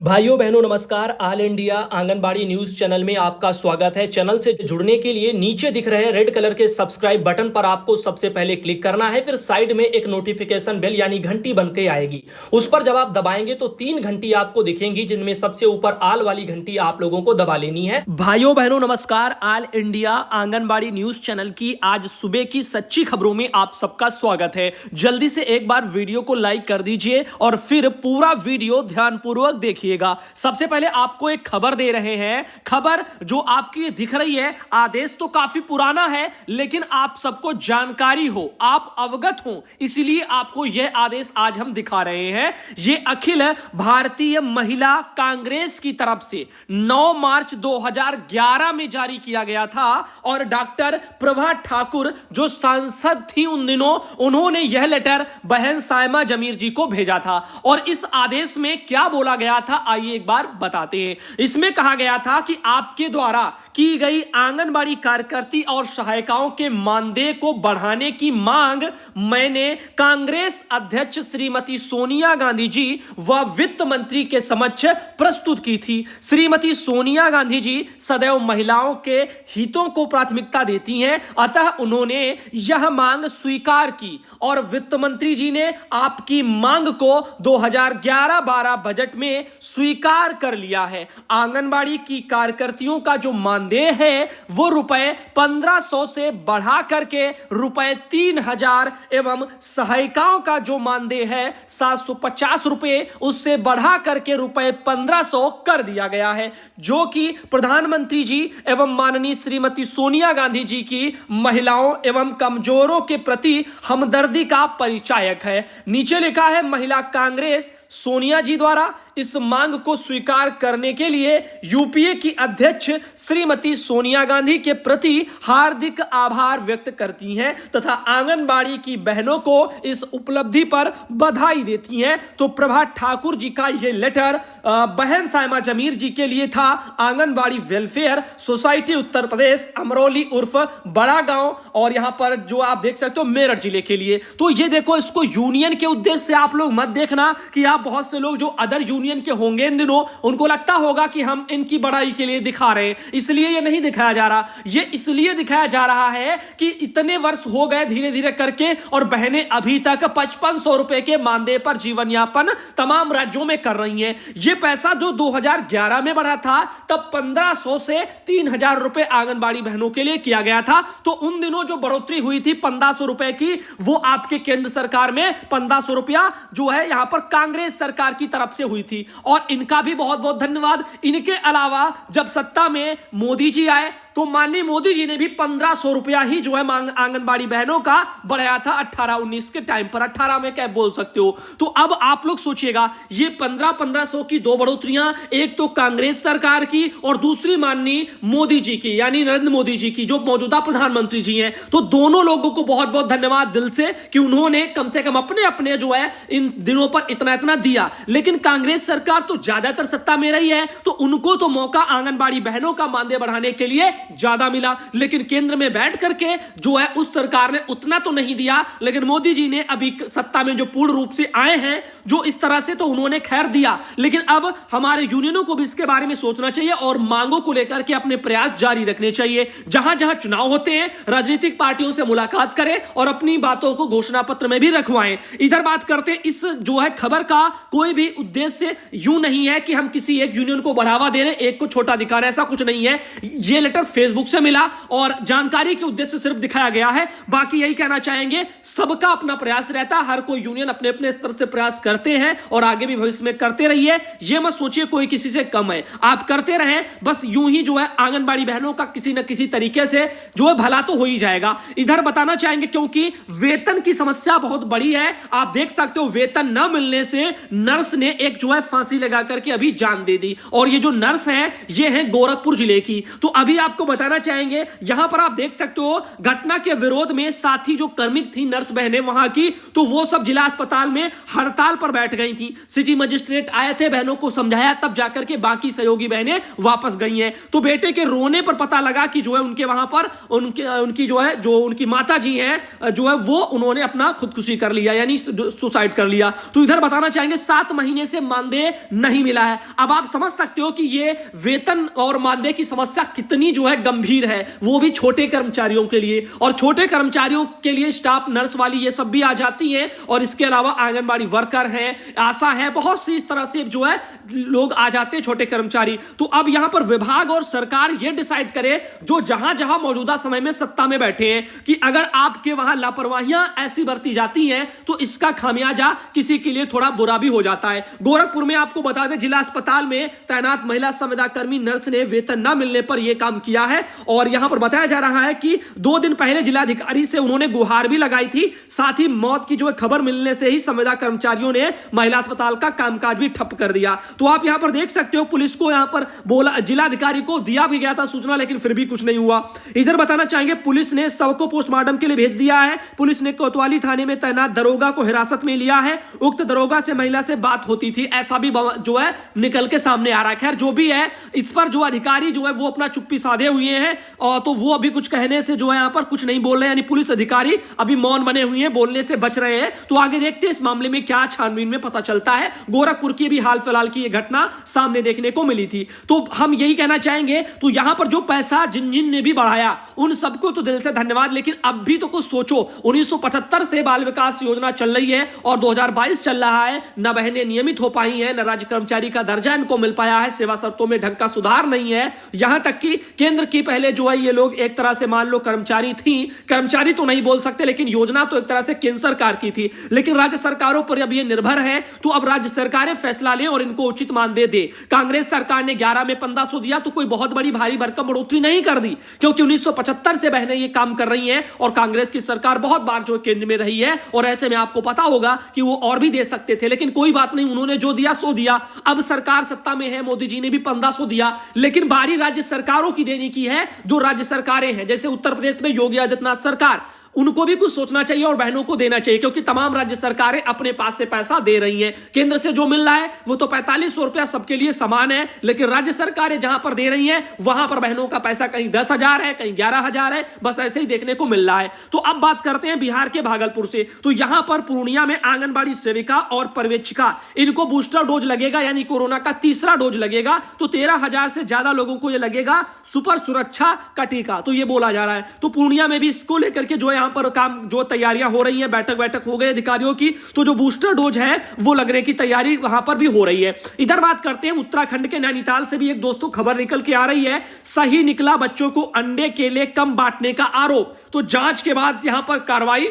भाइयों बहनों नमस्कार। All India anganwadi news channel में आपका स्वागत है। चैनल से जुड़ने के लिए नीचे दिख रहे रेड कलर के सब्सक्राइब बटन पर आपको सबसे पहले क्लिक करना है। फिर साइड में एक नोटिफिकेशन बेल यानी घंटी बनके आएगी, उस पर जब आप दबाएंगे तो 3 घंटी आपको दिखेंगी, जिनमें सबसे ऊपर आल वाली घंटी आप लोगों को दबा लेनी है। भाइयों बहनों नमस्कार। All India anganwadi news channel की आज सुबह की सच्ची खबरों में आप सबका स्वागत है। जल्दी से एक बार वीडियो को लाइक कर दीजिए और फिर पूरा वीडियो ध्यानपूर्वक देखिए। सबसे पहले आपको एक खबर दे रहे हैं। खबर जो आपकी दिख रही है, आदेश तो काफी पुराना है, लेकिन आप सबको जानकारी हो, आप अवगत हो, इसलिए आपको यह आदेश आज हम दिखा रहे हैं। यह अखिल भारतीय महिला कांग्रेस की तरफ से 9 मार्च 2011 में जारी किया गया था और डॉक्टर प्रभा ठाकुर जो सांसद थी उन दिनों, उन्होंने यह लेटर बहन सायमा जमीर जी को भेजा था। और इस आदेश में क्या बोला गया था आइए एक बार बताते हैं। इसमें कहा गया था कि आपके द्वारा की गई आंगनबाड़ी कार्यकर्ती और सहायिकाओं के मानदेय को बढ़ाने की मांग मैंने कांग्रेस अध्यक्ष श्रीमती सोनिया गांधी जी व वित्त मंत्री के समक्ष प्रस्तुत की थी। श्रीमती सोनिया गांधी जी सदैव महिलाओं के हितों को प्राथमिकता देती हैं, अतः उन्होंने यह मांग स्वीकार की और वित्त मंत्री जी ने आपकी मांग को 2011-12 बजट में स्वीकार कर लिया है। आंगनबाड़ी की कार्यकर्तियों का जो मानदेय है वो रुपए 1500 से बढ़ा करके रुपए 3000 एवं सहायिकाओं का जो मानदेय है 750 रुपए उससे बढ़ा करके रुपए 1500 कर दिया गया है, जो कि प्रधानमंत्री जी एवं माननीय श्रीमती सोनिया गांधी जी की महिलाओं एवं कमजोरों के प्रति हमदर्दी का परिचायक है। नीचे लिखा है महिला कांग्रेस सोनिया जी द्वारा इस मांग को स्वीकार करने के लिए यूपीए की अध्यक्ष श्रीमती सोनिया गांधी के प्रति हार्दिक आभार व्यक्त करती हैं तथा आंगनबाड़ी की बहनों को इस उपलब्धि पर बधाई देती हैं। तो प्रभा ठाकुर जी का यह लेटर बहन सायमा जमीर जी के लिए था, आंगनबाड़ी वेलफेयर सोसाइटी उत्तर प्रदेश अमरोली उर्फ बड़ा गांव, और यहां पर जो आप देख सकते हो मेरठ जिले के लिए। तो ये देखो, इसको यूनियन के उद्देश्य से आप लोग मत देखना कि आप बहुत से लोग जो अदर यूनियन के होंगे इन दिनों, उनको लगता होगा कि हम इनकी बड़ाई के लिए दिखा रहे हैं, इसलिए ये नहीं दिखाया जा रहा। ये इसलिए दिखाया जा रहा है कि इतने वर्ष हो गए धीरे धीरे करके और बहनें अभी तक 5500 रुपए के मानदेय पर जीवन यापन तमाम राज्यों में कर रही हैं। ये पैसा जो 2011 में बढ़ा था तब 1500 से 3000 रुपए आंगनबाड़ी बहनों के लिए किया गया था। तो उन दिनों जो बढ़ोतरी हुई थी 1500 रुपए की, वो आपके केंद्र सरकार में 1500 रुपया जो है यहां पर कांग्रेस सरकार की तरफ से हुई थी और इनका भी बहुत बहुत धन्यवाद। इनके अलावा जब सत्ता में मोदी जी आए तो माननीय मोदी जी ने भी 1500 रुपया ही जो है आंगनबाड़ी बहनों का बढ़ाया था 18-19 के टाइम पर। 18 में क्या बोल सकते हो। तो अब आप लोग सोचिएगा, ये 1500 की दो बढ़ोतरियां, एक तो कांग्रेस सरकार की और दूसरी माननीय मोदी जी की यानी नरेंद्र मोदी जी की जो मौजूदा प्रधानमंत्री जी हैं। तो दोनों लोगों को बहुत बहुत धन्यवाद दिल से कि उन्होंने कम से कम अपने अपने जो है इन दिनों पर इतना इतना दिया। लेकिन कांग्रेस सरकार तो ज्यादातर सत्ता में रही है, तो उनको तो मौका आंगनबाड़ी बहनों का मानदेय बढ़ाने के लिए ज्यादा मिला, लेकिन केंद्र में बैठ करके जो है उस सरकार ने उतना तो नहीं दिया। लेकिन मोदी जी ने अभी सत्ता में जो पूर्ण रूप से आए हैं जो इस तरह से, तो उन्होंने खैर दिया। लेकिन अब हमारे यूनियनों को भी इसके बारे में सोचना चाहिए और मांगों को लेकर के अपने प्रयास जारी रखने चाहिए। जहां जहां चुनाव होते हैं राजनीतिक पार्टियों से मुलाकात करें और अपनी बातों को घोषणा पत्र में भी रखवाएं। इधर बात करते हैं, इस जो है खबर का कोई भी उद्देश्य यूं नहीं है कि हम किसी एक यूनियन को बढ़ावा दे रहे हैं, एक को छोटा दिखा रहे हैं, ऐसा कुछ नहीं है। यह लेटर फेसबुक से मिला और जानकारी के उद्देश्य से सिर्फ दिखाया गया है। बाकी यही कहना चाहेंगे, सबका अपना प्रयास रहता है, हर कोई यूनियन अपने अपने स्तर से प्रयास करते हैं और आगे भी भविष्य में करते रहिए। यह मत सोचिए कोई किसी से कम है, आप करते रहें, बस यूं ही जो है आंगनबाड़ी बहनों का किसी न किसी तरीके से जो है भला तो हो ही जाएगा। इधर बताना चाहेंगे क्योंकि वेतन की समस्या बहुत बड़ी है। आप देख सकते हो वेतन न मिलने से नर्स ने एक जो है फांसी लगा करके अभी जान दे दी, और ये जो नर्स है ये है गोरखपुर जिले की। तो अभी आपको आपको बताना चाहेंगे, यहां पर आप देख सकते हो घटना के विरोध में साथी जो कर्मिक थी नर्स बहनें वहां की, तो वो सब जिला अस्पताल में हड़ताल पर बैठ गई थी। सिटी मजिस्ट्रेट आए थे, बहनों को समझाया, तब जाकर के बाकी सहयोगी बहनें वापस गई हैं। तो बेटे के रोने पर पता लगा कि जो है उनके वहां पर उनकी जो है जो उनकी माता जी हैं जो है वो उन्होंने अपना खुदकुशी कर लिया, यानी सुसाइड कर लिया। तो इधर बताना चाहेंगे 7 महीने से मानदेय नहीं मिला है। अब आप समझ सकते हो कि ये वेतन और मानदेय की समस्या कितनी जो है गंभीर है, वो भी छोटे कर्मचारियों के लिए। और छोटे कर्मचारियों के लिए स्टाफ नर्स वाली ये सब भी आ जाती हैं, और इसके अलावा आंगनबाड़ी वर्कर हैं, आशा है, बहुत सी इस तरह से जो है लोग आ जाते हैं छोटे कर्मचारी। तो अब यहां पर विभाग और सरकार ये डिसाइड करे, जो जहां जहां मौजूदा समय में सत्ता में बैठे हैं, कि अगर आपके वहां लापरवाहियां ऐसी बरती जाती हैं तो इसका खामियाजा किसी के लिए थोड़ा बुरा भी हो जाता है। गोरखपुर में आपको बता दें, जिला अस्पताल में तैनात महिला संविदा कर्मी नर्स ने वेतन न मिलने पर यह काम किया है। और यहां पर बताया जा रहा है कि 2 दिन पहले जिलाधिकारी से उन्होंने गुहार भी लगाई थी। साथ ही मौत की जो खबर मिलने से ही संविदा कर्मचारियों ने महिला अस्पताल का कामकाज भी ठप कर दिया। तो आप यहां पर देख सकते हो, पुलिस को यहां पर बोला, जिलाधिकारी को दिया भी गया था सूचना, लेकिन फिर भी कुछ नहीं हुआ। इधर बताना चाहेंगे, पुलिस ने शव को पोस्टमार्टम के लिए भेज दिया है। पुलिस ने कोतवाली थाने में तैनात दरोगा को हिरासत में लिया है। उक्त दरोगा से महिला से बात होती थी, ऐसा भी जो है निकल के सामने आ रहा है। खैर जो भी है, इस पर जो अधिकारी जो है वो अपना चुप्पी साधे हुए हैं, और तो वो अभी कुछ कहने से जो है यहां पर कुछ नहीं बोल रहे हैं, यानी पुलिस अधिकारी अभी मौन बने हुए हैं, बोलने से बच रहे हैं। तो आगे देखते हैं इस मामले में क्या छानबीन में पता चलता है। गोरखपुर की भी हाल फिलहाल की यह घटना सामने देखने को मिली थी। तो हम यही कहना चाहेंगे, तो यहां पर जो पैसा जिन जिन ने भी बढ़ाया उन सबको तो दिल से धन्यवाद, लेकिन अब भी तो कुछ सोचो। 1975 से बाल विकास योजना चल रही है और 2022 चल रहा है, न बहनें नियमित हो पाई हैं, न राज्य कर्मचारी का दर्जा इनको मिल पाया है, सेवा शर्तों में ढंग का सुधार नहीं है। यहां तक कि केंद्र की पहले जो है ये लोग एक तरह से मान लो कर्मचारी थी, कर्मचारी तो नहीं बोल सकते, लेकिन योजना तो एक तरह से केंद्र सरकार की थी, लेकिन राज्य सरकारों पर अब ये निर्भर है। तो अब राज्य सरकारें फैसला लें और इनको उचित मानदेय दे। कांग्रेस सरकार ने 11 में 1500 दिया, तो कोई बहुत बड़ी भारी भरकम बढ़ोतरी नहीं कर दी, क्योंकि 1975 से बहनें ये काम कर रही हैं और कांग्रेस की सरकार बहुत बार जो केंद्र में रही है, और ऐसे में आपको पता होगा कि वो और भी दे सकते थे, लेकिन कोई बात नहीं, उन्होंने जो दिया सो दिया। अब सरकार सत्ता में है, मोदी जी ने भी 1500 दिया, लेकिन बारी राज्य सरकारों की देने की है, जो राज्य सरकारें हैं, जैसे उत्तर प्रदेश में योगी आदित्यनाथ सरकार, उनको भी कुछ सोचना चाहिए और बहनों को देना चाहिए, क्योंकि तमाम राज्य सरकारें अपने पास से पैसा दे रही हैं। केंद्र से जो मिल रहा है वो तो 4500 रुपया सबके लिए समान है, लेकिन राज्य सरकारें जहां पर दे रही हैं वहां पर बहनों का पैसा कहीं 10,000 है, कहीं 11,000 है, बस ऐसे ही देखने को मिल रहा है। तो अब बात करते हैं बिहार के भागलपुर से। तो यहां पर पूर्णिया में आंगनबाड़ी सेविका और पर्यवेक्षिका, इनको बूस्टर डोज लगेगा, यानी कोरोना का तीसरा डोज लगेगा। तो 13,000 से ज्यादा लोगों को यह लगेगा सुपर सुरक्षा का टीका, तो यह बोला जा रहा है। तो पूर्णिया में भी इसको लेकर के जो है पर काम जो तैयारियां हो रही हैं, बैठक हो गई अधिकारियों की, तो जो बूस्टर डोज है वो लगने की तैयारी वहां पर भी हो रही है। इधर बात करते हैं उत्तराखंड के नैनीताल से भी एक दोस्तों खबर निकल के आ रही है। सही निकला बच्चों को अंडे केले कम बांटने का आरोप, तो जांच के बाद यहां पर कार्रवाई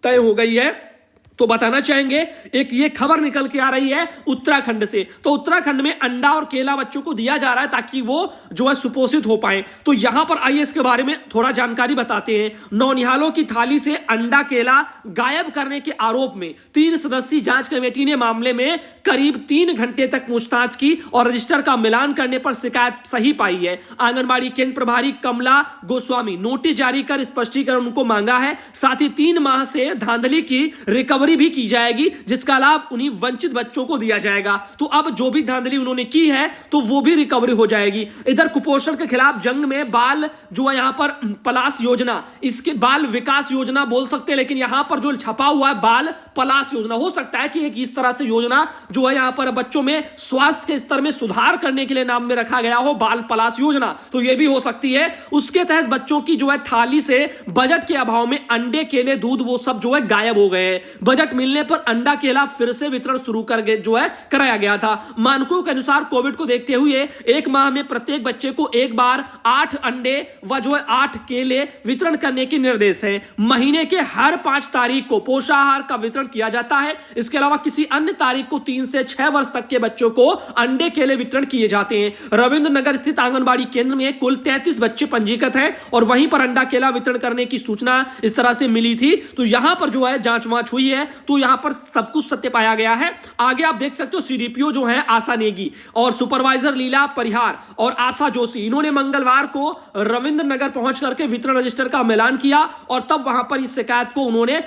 तय हो गई है। तो बताना चाहेंगे, एक ये खबर निकल के आ रही है उत्तराखंड से। तो उत्तराखंड में अंडा और केला बच्चों को दिया जा रहा है ताकि वो जो है सुपोषित हो पाए। तो यहां पर आइए इसके बारे में थोड़ा जानकारी बताते हैं। नौनिहालों की थाली से अंडा केला गायब करने के आरोप में 3 सदस्यीय जांच कमेटी ने मामले में करीब 3 घंटे तक पूछताछ की और रजिस्टर का मिलान करने पर शिकायत सही पाई है। आंगनबाड़ी केंद्र प्रभारी कमला गोस्वामी नोटिस जारी कर स्पष्टीकरण उनको मांगा है। साथ ही 3 माह से धांधली की रिकवरी भी की जाएगी, जिसका लाभ उन्हीं वंचित बच्चों को दिया जाएगा। तो अब जो भी धांधली उन्होंने की है तो वो भी रिकवरी हो जाएगी। इधर कुपोषण के खिलाफ जंग में बाल जो है यहां पर पलाश योजना, इसके बाल विकास योजना बोल सकते हैं, लेकिन यहां पर जो छपा हुआ है बाल पलाश योजना, हो सकता है कि एक इस तरह से योजना जो है यहां पर बच्चों में स्वास्थ्य के स्तर में सुधार करने के लिए नाम में रखा गया हो, बाल पलाश योजना, तो यह भी हो सकती है। उसके तहत बच्चों की जो है थाली से बजट के अभाव में अंडे केले दूध वो सब जो है गायब हो गए हैं। बजट मिलने पर अंडा केला फिर से वितरण शुरू कर जो है कराया गया था। मानकों के अनुसार कोविड को देखते हुए 1 माह में प्रत्येक बच्चे को एक बार 8 अंडे व जो है 8 केले वितरण करने के निर्देश है। महीने के हर 5 तारीख को पोषाहार का वितरण किया जाता है। इसके अलावा किसी अन्य तारीख को 3 से 6 वर्ष तक के बच्चों को अंडे केले वितरण किए जाते हैं। रविंद्र नगर स्थित आंगनबाड़ी केंद्र में कुल 33 बच्चे पंजीकृत हैं और वहीं पर अंडा केला वितरण करने की सूचना इस तरह से मिली थी। तो यहां पर जो है जांच वांच हुई है है तो यहां पर सब कुछ सत्य पाया गया है। आगे आप देख सकते हो सीडीपीओ जो है आशा नेगी और सुपरवाइजर लीला परिहार और आशा जोशी, इन्होंने मंगलवार को रविंद्र नगर पहुंच करके वितरण रजिस्टर का मिलान किया और तब वहां पर इस शिकायत को उन्होंने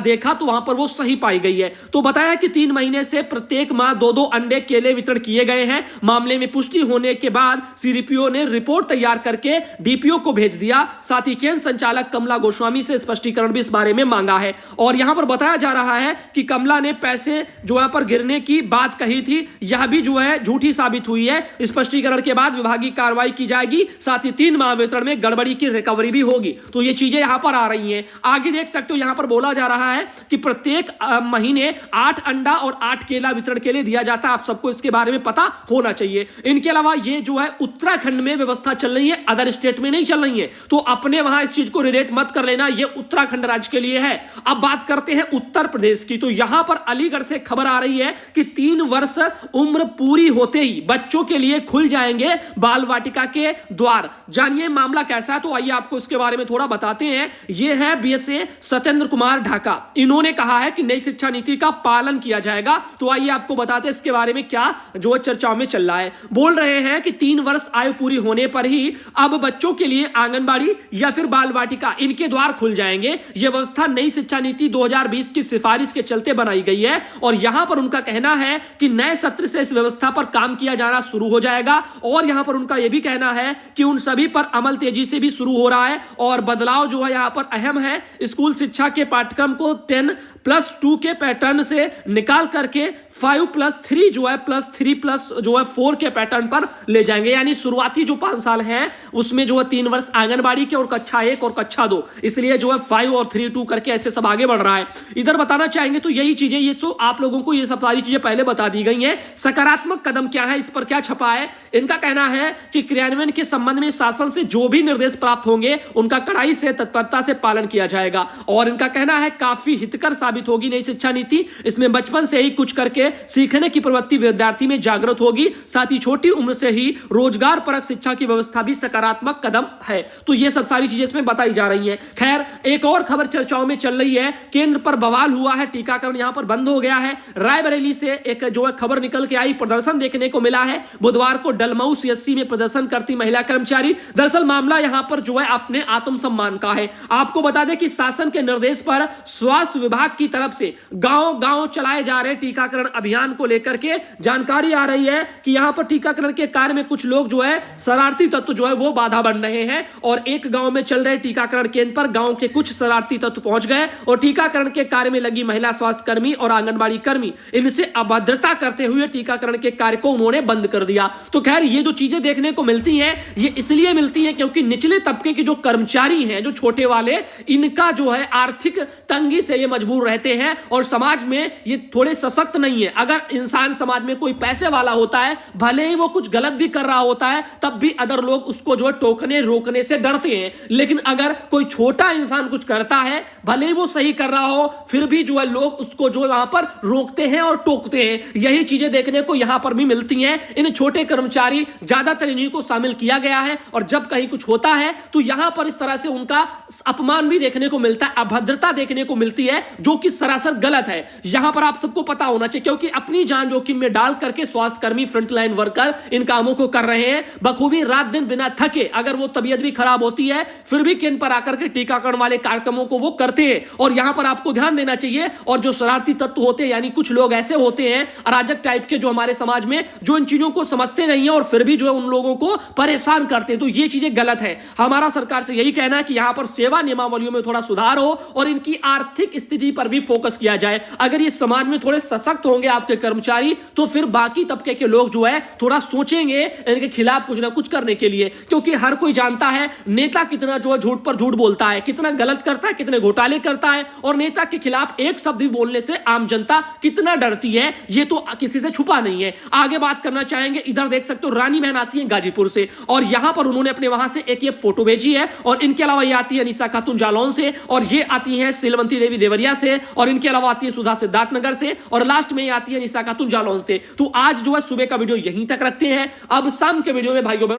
देखा तो वहां पर वो सही पाई गई है। तो बताया कि 3 महीने से प्रत्येक माह 2-2 अंडे केले वितरण किए गए हैं। मामले में पुष्टि होने के बाद सीडीपीओ ने रिपोर्ट तैयार करके डीपीओ को भेज दिया। साथ ही केंद्र संचालक कमला गोस्वामी से स्पष्टीकरण भी इस बारे में मांगा है और यहां पर बताया जा रहा है कि कमला ने पैसे जो यहां पर गिरने की बात कही थी, यह भी जो है झूठी साबित हुई है। स्पष्टीकरण के बाद विभागीय कार्रवाई की जाएगी। साथ ही 3 माह वितरण में गड़बड़ी की रिकवरी भी होगी। तो ये चीजें यहां पर आ रही हैं। आगे देख सकते हो यहां पर बोला जा रहा है कि प्रत्येक महीने 8 अंडा और 8 केला वितरण के लिए दिया जाता है। आप सबको इसके बारे में पता होना चाहिए। इनके अलावा ये जो है उत्तराखंड में व्यवस्था चल रही है, अदर स्टेट में नहीं चल रही है, तो अपने वहां इस चीज को रिलेट मत कर लेना। ये उत्तराखंड राज्य के लिए है। अब बात करते हैं उत्तर प्रदेश की। तो यहां पर अलीगढ़ से खबर आ रही है कि 3 वर्ष उम्र पूरी होते ही बच्चों के लिए खुल जाएंगे बाल वाटिका के द्वार। जानिए मामला कैसा है, तो आइए आपको इसके बारे में थोड़ा बताते हैं। ये है बीएसए सत्येंद्र कुमार ढाका, इन्होंने कहा है कि नई शिक्षा नीति का पालन किया जाएगा। तो आइए आपको बताते हैं इसके बारे में क्या जो चर्चाओं में चल रहा है। बोल रहे हैं कि 3 वर्ष आयु पूरी होने पर ही अब बच्चों के लिए आंगनबाड़ी या फिर बाल वाटिका इनके द्वार खुल जाएंगे। यह व्यवस्था नई शिक्षा नीति 2020 की सिफारिश के चलते बनाई गई है और यहां पर उनका कहना है कि नए सत्र से इस व्यवस्था पर काम किया जाना शुरू हो जाएगा और यहां पर उनका यह भी कहना है कि उन सभी पर अमल तेजी से भी शुरू हो रहा है और बदलाव जो है यहां पर अहम है। स्कूल शिक्षा के पाठ्यक्रम को 10+2 के पैटर्न से निकाल करके 5+3 जो है +3+4 के पैटर्न पर ले जाएंगे। यानी शुरुआती जो 5 साल हैं उसमें जो है 3 वर्ष आंगनबाड़ी के और कक्षा 1 और कक्षा 2, इसलिए जो है 5 और 3-2 करके ऐसे सब आगे बढ़ रहा है। इधर बताना चाहेंगे तो यही चीजें, ये सो आप लोगों को ये सब सारी चीजें पहले बता दी गई हैं। सकारात्मक कदम क्या है, इस पर क्या छपा है, इनका कहना है कि क्रियान्वयन के संबंध में शासन से जो भी निर्देश प्राप्त होंगे उनका कड़ाई से तत्परता से पालन किया जाएगा और इनका कहना है काफी हितकर साबित होगी नई शिक्षा नीति। इसमें बचपन से ही कुछ करके सीखने की प्रवृत्ति विद्यार्थी में जागृत होगी। साथ ही छोटी उम्र से ही रोजगार परक शिक्षा की व्यवस्था भी सकारात्मक कदम है। तो ये सब सारी चीजें इसमें बताई जा रही हैं। खैर एक और खबर चर्चाओं में चल रही है, केंद्र पर बवाल हुआ है, टीकाकरण यहां पर बंद हो गया है। रायबरेली से एक जो है खबर निकल के आई, प्रदर्शन देखने को मिला है। बुधवार को डलमऊ सीएससी में प्रदर्शन करती महिला कर्मचारी। दरअसल मामला यहां पर जो है अपने आत्मसम्मान का है। आपको बता दें कि शासन के निर्देश पर स्वास्थ्य विभाग की तरफ से गांव गांव चलाए जा रहे टीकाकरण अभियान को लेकर के जानकारी आ रही है कि यहां पर टीकाकरण के कार्य में कुछ लोग जो है शरारती तत्व जो है वो बाधा बन रहे हैं और एक गांव में चल रहे टीकाकरण केंद्र पर गांव के कुछ शरारती तत्व पहुंच गए और टीकाकरण के कार्य में लगी महिला स्वास्थ्य कर्मी और आंगनबाड़ी कर्मी इनसे अभद्रता करते हुए टीकाकरण के कार्य को उन्होंने बंद कर दिया। तो खैर ये जो चीजें देखने को मिलती हैं ये इसलिए मिलती हैं क्योंकि निचले तबके के जो कर्मचारी हैं, जो छोटे वाले, इनका जो है आर्थिक तंगी से ये मजबूर रहते हैं और समाज में ये थोड़े सशक्त नहीं है। अगर इंसान समाज में कोई पैसे वाला होता है, भले ही वो कुछ गलत भी कर रहा होता है, तब भी अदर लोग उसको जो है टोकने रोकने से डरते हैं। लेकिन अगर कोई छोटा इंसान कुछ करता है, भले ही वो सही कर रहा हो, फिर भी जो है लोग उसको जो वहां पर रोकते हैं और टोकते हैं। यही चीजें देखने को यहां पर भी मिलती हैं। इन छोटे कर्मचारी ज्यादातर इन्हीं को शामिल किया गया है और जब कहीं कुछ होता है तो यहां पर इस तरह से उनका अपमान भी देखने को मिलता है, अभद्रता देखने को मिलती है, जो कि सरासर गलत है। यहां पर आप सबको पता होना चाहिए क्योंकि अपनी जान जोखिम में डाल करके स्वास्थ्य कर्मी, फ्रंटलाइन वर्कर इन कामों को कर रहे हैं बखूबी, रात दिन बिना थके। अगर वो तबीयत भी खराब होती है फिर भी केंद्र पर आकर के टीकाकरण वाले कार्यक्रमों को वो करते हैं। और यहां पर आपको ध्यान देना चाहिए, और जो शरारती तत्व होते हैं यानी कुछ लोग ऐसे होते हैं अराजक टाइप के, जो हमारे समाज में जो इन चीजों को समझते नहीं है और फिर भी जो है उन लोगों को परेशान करते हैं। तो ये चीजें गलत है। हमारा सरकार से यही कहना है कि यहां पर सेवा नियमावलियों में थोड़ा सुधार हो और इनकी आर्थिक स्थिति पर भी फोकस किया जाए। अगर ये समाज में थोड़े सशक्त होंगे आपके कर्मचारी, तो फिर बाकी तबके के लोग जो है थोड़ा सोचेंगे इनके खिलाफ कुछ ना कुछ करने के लिए। क्योंकि हर कोई जानता है नेता कितना जो है झूठ पर झूठ बोलता है, कितना गलत करता है, कितने घोटाले करता है, और नेता के खिलाफ एक शब्द भी बोलने से आम जनता कितना डरती है, ये तो किसी से छुपा नहीं है। आगे बात करना चाहेंगे, इधर देख सकते हो रानी बहन आती है गाजीपुर से और यहां पर उन्होंने अपने वहां से एक ये फोटो भेजी है। और इनके अलावा ये आती है निशा खातून जालौन से, और ये आती है सिलवंती देवी देवरिया से, और इनके अलावा आती है सुधा सिद्धार्थ नगर से, और लास्ट में ये आती है निशा खातून जालौन से। तो आज जो है सुबह का वीडियो यहीं तक रखते हैं। अब शाम के वीडियो में भाइयों